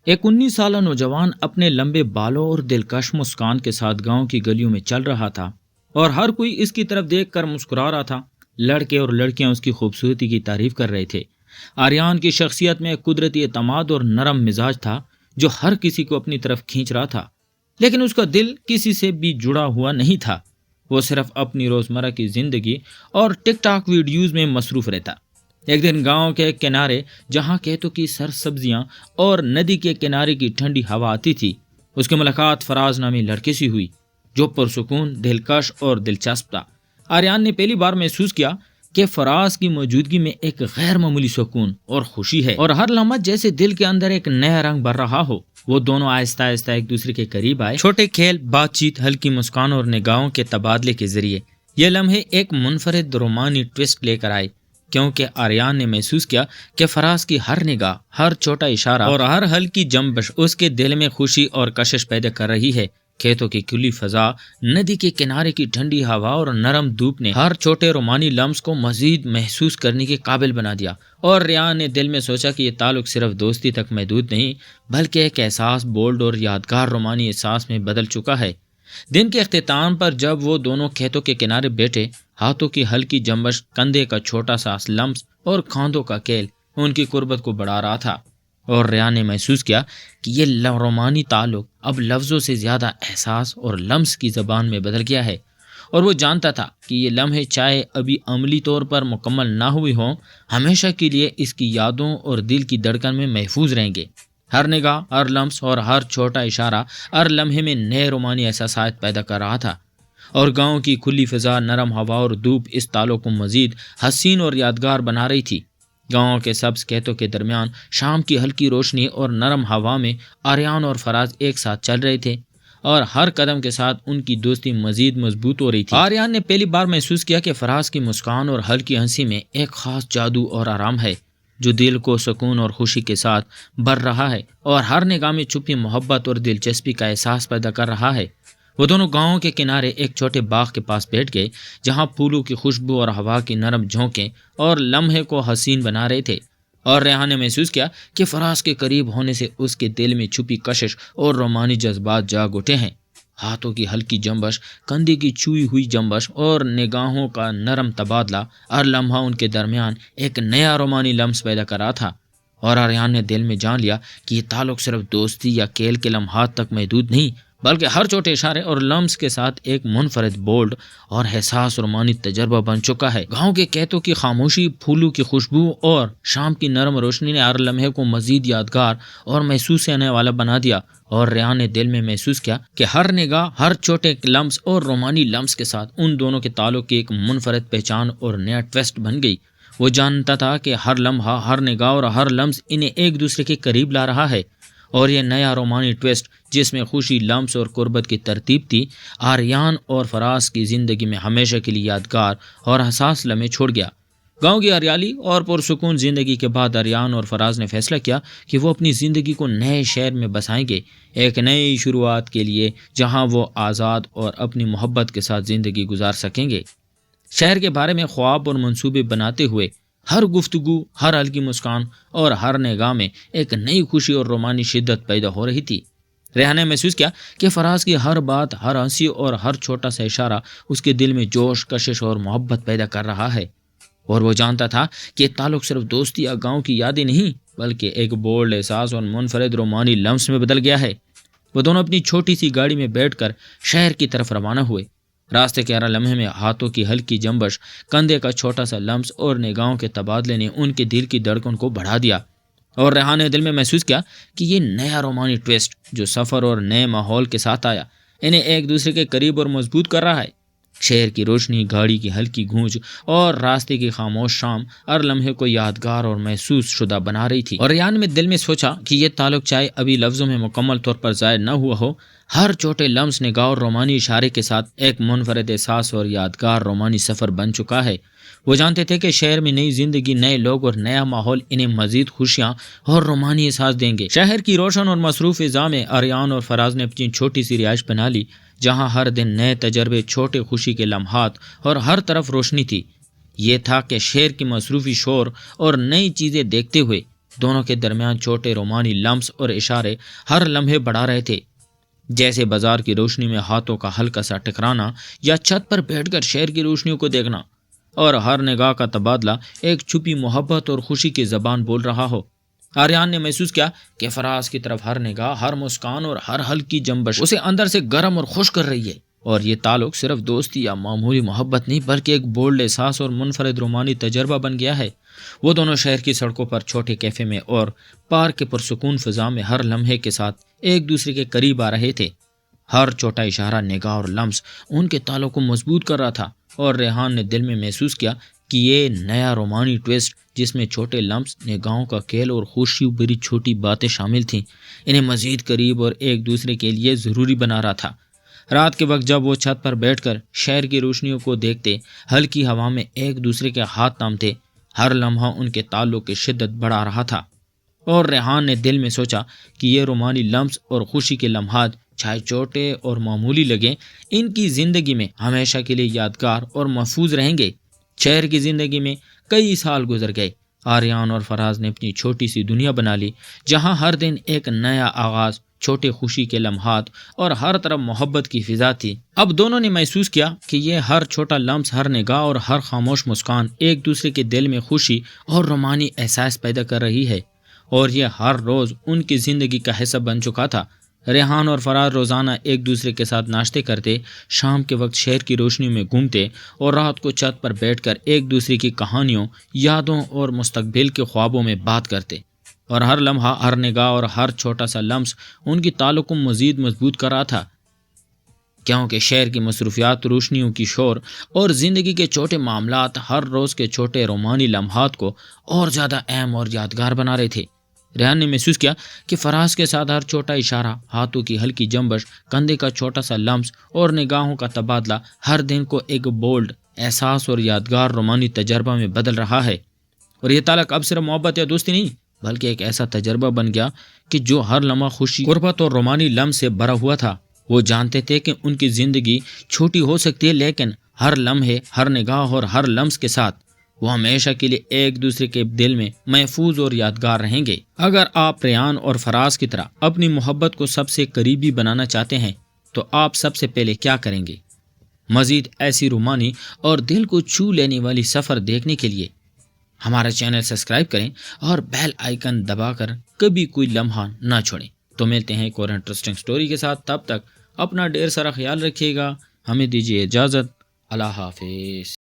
ایک 19 سالہ نوجوان اپنے لمبے بالوں اور دلکش مسکان کے ساتھ گاؤں کی گلیوں میں چل رہا تھا اور ہر کوئی اس کی طرف دیکھ کر مسکرا رہا تھا۔ لڑکے اور لڑکیاں اس کی خوبصورتی کی تعریف کر رہے تھے۔ آریان کی شخصیت میں ایک قدرتی اعتماد اور نرم مزاج تھا جو ہر کسی کو اپنی طرف کھینچ رہا تھا، لیکن اس کا دل کسی سے بھی جڑا ہوا نہیں تھا۔ وہ صرف اپنی روزمرہ کی زندگی اور ٹک ٹاک ویڈیوز میں مصروف رہتا۔ ایک دن گاؤں کے کنارے جہاں کھیتوں کی سرسبزیاں اور ندی کے کنارے کی ٹھنڈی ہوا آتی تھی، اس کی ملاقات فراز نامی لڑکے سے ہوئی جو پرسکون، دلکش اور دلچسپ تھا۔ آریان نے پہلی بار محسوس کیا کہ فراز کی موجودگی میں ایک غیر معمولی سکون اور خوشی ہے، اور ہر لمحہ جیسے دل کے اندر ایک نیا رنگ بھر رہا ہو۔ وہ دونوں آہستہ آہستہ ایک دوسرے کے قریب آئے۔ چھوٹے کھیل، بات چیت، ہلکی مسکان اور نگاہوں کے تبادلے کے ذریعے یہ لمحے ایک منفرد رومانی ٹویسٹ لے کر آئے، کیونکہ آریان نے محسوس کیا کہ فراز کی ہر نگاہ، ہر چھوٹا اشارہ اور ہر ہلکی جنبش اس کے دل میں خوشی اور کشش پیدا کر رہی ہے۔ کھیتوں کی کھلی فضا، ندی کے کنارے کی ٹھنڈی ہوا اور نرم دھوپ نے ہر چھوٹے رومانی لمس کو مزید محسوس کرنے کے قابل بنا دیا، اور ریان نے دل میں سوچا کہ یہ تعلق صرف دوستی تک محدود نہیں بلکہ ایک احساس، بولڈ اور یادگار رومانی احساس میں بدل چکا ہے۔ دن کے اختتام پر جب وہ دونوں کھیتوں کے کنارے بیٹھے، ہاتھوں کی ہلکی جنبش، کندھے کا چھوٹا سا لمس اور کاندھوں کا کھیل ان کی قربت کو بڑھا رہا تھا، اور ریان نے محسوس کیا کہ یہ رومانی تعلق اب لفظوں سے زیادہ احساس اور لمس کی زبان میں بدل گیا ہے، اور وہ جانتا تھا کہ یہ لمحے چاہے ابھی عملی طور پر مکمل نہ ہوئے ہوں، ہمیشہ کے لیے اس کی یادوں اور دل کی دھڑکن میں محفوظ رہیں گے۔ ہر نگاہ، ہر لمس اور ہر چھوٹا اشارہ ہر لمحے میں نئے رومانی احساسات پیدا کر رہا تھا، اور گاؤں کی کھلی فضا، نرم ہوا اور دھوپ اس تعلق کو مزید حسین اور یادگار بنا رہی تھی۔ گاؤں کے سبز کھیتوں کے درمیان شام کی ہلکی روشنی اور نرم ہوا میں آریان اور فراز ایک ساتھ چل رہے تھے، اور ہر قدم کے ساتھ ان کی دوستی مزید مضبوط ہو رہی تھی۔ آریان نے پہلی بار محسوس کیا کہ فراز کی مسکان اور ہلکی ہنسی میں ایک خاص جادو اور آرام ہے جو دل کو سکون اور خوشی کے ساتھ بھر رہا ہے، اور ہر نگاہ میں چھپی محبت اور دلچسپی کا احساس پیدا کر رہا ہے۔ وہ دونوں گاؤں کے کنارے ایک چھوٹے باغ کے پاس بیٹھ گئے جہاں پھولوں کی خوشبو اور ہوا کی نرم جھونکیں اور لمحے کو حسین بنا رہے تھے، اور ریحان نے محسوس کیا کہ فراز کے قریب ہونے سے اس کے دل میں چھپی کشش اور رومانی جذبات جاگ اٹھے ہیں۔ ہاتھوں کی ہلکی جنبش، کندھے کی چھوئی ہوئی جنبش اور نگاہوں کا نرم تبادلہ ہر لمحہ ان کے درمیان ایک نیا رومانی لمس پیدا کر رہا تھا، اور آریان نے دل میں جان لیا کہ یہ تعلق صرف دوستی یا کھیل کے لمحات تک محدود نہیں بلکہ ہر چھوٹے اشارے اور لمس کے ساتھ ایک منفرد، بولڈ اور حساس رومانی تجربہ بن چکا ہے۔ گاؤں کے کھیتوں کی خاموشی، پھولوں کی خوشبو اور شام کی نرم روشنی نے ہر لمحے کو مزید یادگار اور محسوس ہونے والا بنا دیا، اور ریان نے دل میں محسوس کیا کہ ہر نگاہ، ہر چھوٹے لمس اور رومانی لمس کے ساتھ ان دونوں کے تعلق کی ایک منفرد پہچان اور نیا ٹویسٹ بن گئی۔ وہ جانتا تھا کہ ہر لمحہ، ہر نگاہ اور ہر لمس انہیں ایک دوسرے کے قریب لا رہا ہے، اور یہ نیا رومانی ٹویسٹ جس میں خوشی، لمس اور قربت کی ترتیب تھی، آریان اور فراز کی زندگی میں ہمیشہ کے لیے یادگار اور حساس لمحے چھوڑ گیا۔ گاؤں کی ہریالی اور پرسکون زندگی کے بعد آریان اور فراز نے فیصلہ کیا کہ وہ اپنی زندگی کو نئے شہر میں بسائیں گے، ایک نئی شروعات کے لیے جہاں وہ آزاد اور اپنی محبت کے ساتھ زندگی گزار سکیں گے۔ شہر کے بارے میں خواب اور منصوبے بناتے ہوئے ہر گفتگو، ہر ہلکی مسکان اور ہر نگاہ میں ایک نئی خوشی اور رومانی شدت پیدا ہو رہی تھی۔ ریحان نے محسوس کیا کہ فراز کی ہر بات، ہر ہنسی اور ہر چھوٹا سا اشارہ اس کے دل میں جوش، کشش اور محبت پیدا کر رہا ہے، اور وہ جانتا تھا کہ یہ تعلق صرف دوستی یا گاؤں کی یادیں نہیں بلکہ ایک بولڈ احساس اور منفرد رومانی لمس میں بدل گیا ہے۔ وہ دونوں اپنی چھوٹی سی گاڑی میں بیٹھ کر شہر کی طرف روانہ ہوئے۔ راستے کے ہر لمحے میں ہاتھوں کی ہلکی جنبش، کندھے کا چھوٹا سا لمس اور نگاہوں کے تبادلے نے ان کے دل کی دھڑکن کو بڑھا دیا، اور ریحان نے دل میں محسوس کیا کہ یہ نیا رومانی ٹویسٹ جو سفر اور نئے ماحول کے ساتھ آیا، انہیں ایک دوسرے کے قریب اور مضبوط کر رہا ہے۔ شہر کی روشنی، گاڑی کی ہلکی گونج اور راستے کی خاموش شام ہر لمحے کو یادگار اور محسوس شدہ بنا رہی تھی، اور ریحان میں دل میں سوچا کہ یہ تعلق چاہے ابھی لفظوں میں مکمل طور پر ظاہر نہ ہوا ہو، ہر چھوٹے لمس، نگاہ اور رومانی اشارے کے ساتھ ایک منفرد احساس اور یادگار رومانی سفر بن چکا ہے۔ وہ جانتے تھے کہ شہر میں نئی زندگی، نئے لوگ اور نیا ماحول انہیں مزید خوشیاں اور رومانی احساس دیں گے۔ شہر کی روشن اور مصروف فضا میں آریان اور فراز نے اپنی چھوٹی سی رہائش بنا لی جہاں ہر دن نئے تجربے، چھوٹے خوشی کے لمحات اور ہر طرف روشنی تھی۔ یہ تھا کہ شہر کی مصروفی، شور اور نئی چیزیں دیکھتے ہوئے دونوں کے درمیان چھوٹے رومانی لمس اور اشارے ہر لمحے بڑھا رہے تھے، جیسے بازار کی روشنی میں ہاتھوں کا ہلکا سا ٹکرانا یا چھت پر بیٹھ کر شہر کی روشنیوں کو دیکھنا، اور ہر نگاہ کا تبادلہ ایک چھپی محبت اور خوشی کی زبان بول رہا ہو۔ آریان نے محسوس کیا کہ فراز کی طرف ہر نگاہ، ہر مسکان اور ہر ہلکی جنبش اسے اندر سے گرم اور خوش کر رہی ہے، اور یہ تعلق صرف دوستی یا معمولی محبت نہیں بلکہ ایک بولڈ احساس اور منفرد رومانی تجربہ بن گیا ہے۔ وہ دونوں شہر کی سڑکوں پر، چھوٹے کیفے میں اور پارک کے پرسکون فضا میں ہر لمحے کے ساتھ ایک دوسرے کے قریب آ رہے تھے۔ ہر چھوٹا اشارہ، نگاہ اور لمس ان کے تعلق کو مضبوط کر رہا تھا، اور ریحان نے دل میں محسوس کیا کہ یہ نیا رومانی ٹویسٹ، جس میں چھوٹے لمس، نگاہوں کا کھیل اور خوشی بری چھوٹی باتیں شامل تھیں، انہیں مزید قریب اور ایک دوسرے کے لیے ضروری بنا رہا تھا۔ رات کے وقت جب وہ چھت پر بیٹھ کر شہر کی روشنیوں کو دیکھتے، ہلکی ہوا میں ایک دوسرے کے ہاتھ تھامتے، ہر لمحہ ان کے تعلق کی شدت بڑھا رہا تھا، اور ریحان نے دل میں سوچا کہ یہ رومانی لمس اور خوشی کے لمحات، چاہے چھوٹے اور معمولی لگیں، ان کی زندگی میں ہمیشہ کے لیے یادگار اور محفوظ رہیں گے۔ شہر کی زندگی میں کئی سال گزر گئے۔ آریان اور فراز نے اپنی چھوٹی سی دنیا بنا لی، جہاں ہر دن ایک نیا آغاز، چھوٹے خوشی کے لمحات اور ہر طرف محبت کی فضا تھی۔ اب دونوں نے محسوس کیا کہ یہ ہر چھوٹا لمس، ہر نگاہ اور ہر خاموش مسکان ایک دوسرے کے دل میں خوشی اور رومانی احساس پیدا کر رہی ہے، اور یہ ہر روز ان کی زندگی کا حصہ بن چکا تھا۔ ریحان اور فراز روزانہ ایک دوسرے کے ساتھ ناشتے کرتے، شام کے وقت شہر کی روشنی میں گھومتے، اور رات کو چھت پر بیٹھ کر ایک دوسرے کی کہانیوں، یادوں اور مستقبل کے خوابوں میں بات کرتے، اور ہر لمحہ، ہر نگاہ اور ہر چھوٹا سا لمس ان کی تعلق کو مزید مضبوط کر رہا تھا، کیونکہ شہر کی مصروفیات، روشنیوں کی شور اور زندگی کے چھوٹے معاملات ہر روز کے چھوٹے رومانی لمحات کو اور زیادہ اہم اور یادگار بنا رہے تھے۔ ریحان نے محسوس کیا کہ فراز کے ساتھ ہر چھوٹا اشارہ، ہاتھوں کی ہلکی جنبش، کندھے کا چھوٹا سا لمس اور نگاہوں کا تبادلہ ہر دن کو ایک بولڈ احساس اور یادگار رومانی تجربہ میں بدل رہا ہے، اور یہ تعلق اب صرف محبت یا دوستی نہیں بلکہ ایک ایسا تجربہ بن گیا کہ جو ہر لمحہ خوشی، قربت اور رومانی لمس سے بھرا ہوا تھا۔ وہ جانتے تھے کہ ان کی زندگی چھوٹی ہو سکتی ہے، لیکن ہر لمحے، ہر نگاہ اور ہر لمس کے ساتھ وہ ہمیشہ کے لیے ایک دوسرے کے دل میں محفوظ اور یادگار رہیں گے۔ اگر آپ ریحان اور فراز کی طرح اپنی محبت کو سب سے قریبی بنانا چاہتے ہیں تو آپ سب سے پہلے کیا کریں گے؟ مزید ایسی رومانی اور دل کو چھو لینے والی سفر دیکھنے کے لیے ہمارا چینل سبسکرائب کریں اور بیل آئیکن دبا کر کبھی کوئی لمحہ نہ چھوڑیں۔ تو ملتے ہیں ایک اور انٹرسٹنگ سٹوری کے ساتھ، تب تک اپنا ڈھیر سارا خیال رکھیے گا۔ ہمیں دیجیے اجازت، اللہ حافظ۔